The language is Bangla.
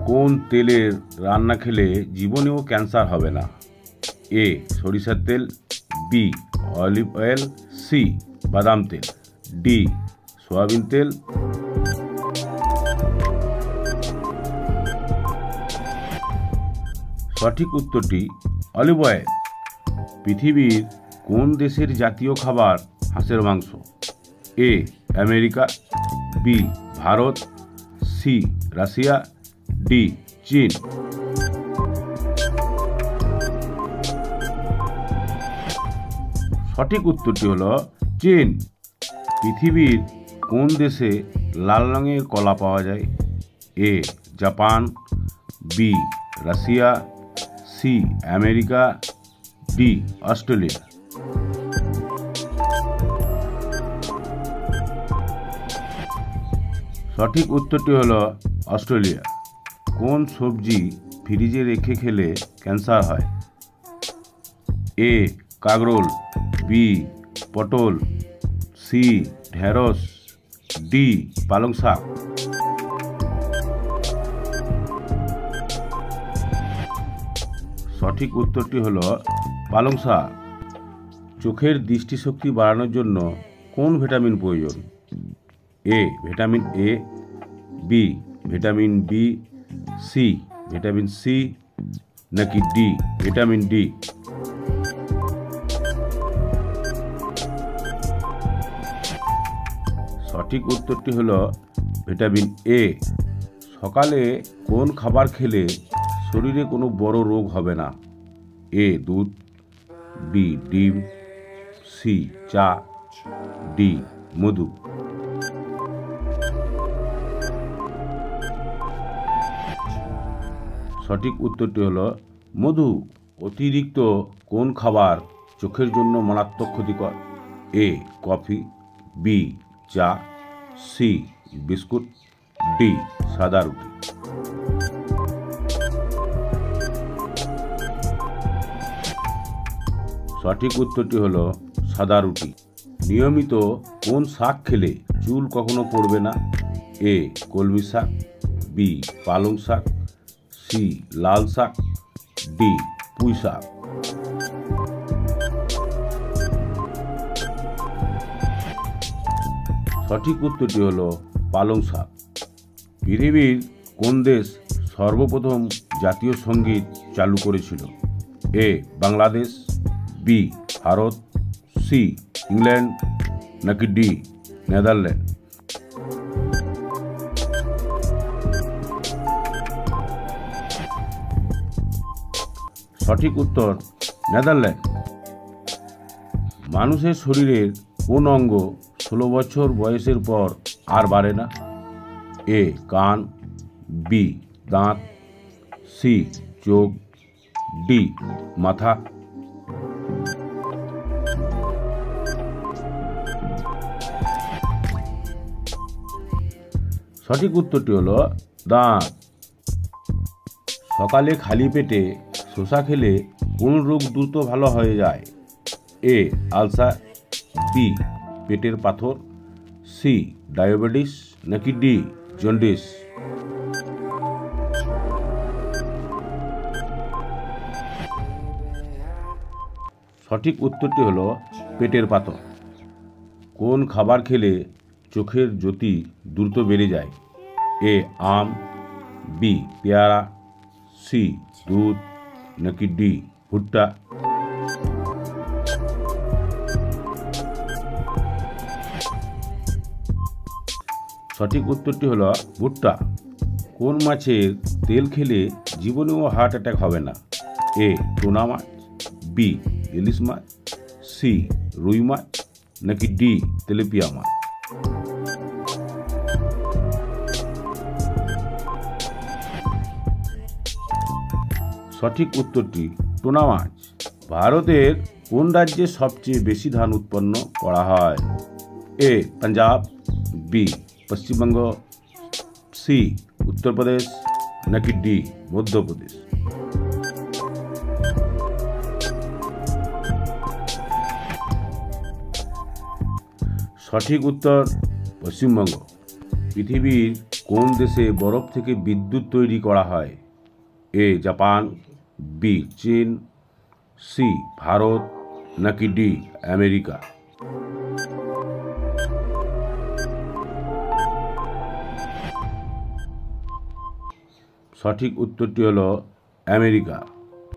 কোন তেলের রান্না খেলে জীবনেও ক্যান্সার হবে না? এ সরিষার তেল, বি অলিভ অয়েল, সি বাদাম তেল, ডি সয়াবিন তেল। সঠিক উত্তরটি অলিভ অয়েল। পৃথিবীর কোন দেশের জাতীয় খাবার হাঁসের মাংস? A America, B Bharat, C Russia, D চীন। সঠিক উত্তরটি হলো চীন। পৃথিবীর কোন দেশে লাল রঙের কলা পাওয়া যায়? A Japan, B Russia, C America, D Australia. সঠিক উত্তরটি হলো অস্ট্রেলিয়া। কোন সবজি ফ্রিজে রেখে খেলে ক্যান্সার হয়? এ কাঁকরোল, বি পটল, সি ঢেঁড়স, ডি পালং শাক। সঠিক উত্তরটি হলো পালং শাক। চোখের দৃষ্টিশক্তি বাড়ানোর জন্য কোন ভিটামিন প্রয়োজন? A vitamin A, B vitamin B, C vitamin C, নাকি ডি ভিটামিন ডি। সঠিক উত্তরটি হলো ভিটামিন এ। সকালে কোন খাবার খেলে শরীরে কোনো বড় রোগ হবে না? এ দুধ, বি ডিম, সি চা, ডি মধু। সঠিক উত্তরটি হলো মধু। অতিরিক্ত কোন খাবার চোখের জন্য মারাত্মক ক্ষতিকর? এ কফি, বি চা, সি বিস্কুট, ডি সাদা রুটি। সঠিক উত্তরটি হলো সাদা রুটি। নিয়মিত কোন শাক খেলে চুল কখনো পড়বে না? এ কলমি শাক, বি পালং শাক, সি লাল শাক, ডি পুঁই শাক। সঠিক উত্তরটি হলো পালং শাক। পৃথিবীর কোন দেশ সর্বপ্রথম জাতীয় সঙ্গীত চালু করেছিল? A Bangladesh, B Bharat, C England, নাকি ডি নেদারল্যান্ড। সঠিক উত্তর নেদারল্যান্ড। মানুষের শরীরের কোন অঙ্গ 16 বছর বয়সের পর আর বাড়ে না? এ কান, বি দাঁত, সি চোখ, ডি মাথা। সঠিক উত্তরটি হলো দাঁত। সকালে খালি পেটে শসা খেলে কোন রোগ দ্রুত ভালো হয়ে যায়? এ আলসার, বি পেটের পাথর, সি ডায়াবেটিস, নাকি ডি জন্ডিস। সঠিক উত্তরটি হলো পেটের পাথর। কোন খাবার খেলে চোখের জ্যোতি দ্রুত বেড়ে যায়? এ আম, বি পেয়ারা, সি দুধ, নাকি ডি ভুট্টা। সঠিক উত্তরটি হলো ভুট্টা। কোন মাছের তেল খেলে জীবনেও হার্ট অ্যাটাক হবে না? এ টুনা মাছ, বি ইলিশ মাছ, সি রুই মাছ, নাকি ডি তেলাপিয়া মাছ। সঠিক উত্তরটি টুনা মাছ। ভারতের কোন রাজ্যে সবচেয়ে বেশি ধান উৎপন্ন করা হয়? এ পাঞ্জাব, বি পশ্চিমবঙ্গ, সি উত্তরপ্রদেশ, নাকি ডি মধ্যপ্রদেশ। সঠিক উত্তর পশ্চিমবঙ্গ। পৃথিবীর কোন দেশে বরফ থেকে বিদ্যুৎ তৈরি করা হয়? এ জাপান, বি চীন, সি ভারত, নাকি ডি আমেরিকা? সঠিক উত্তরটি হলো আমেরিকা।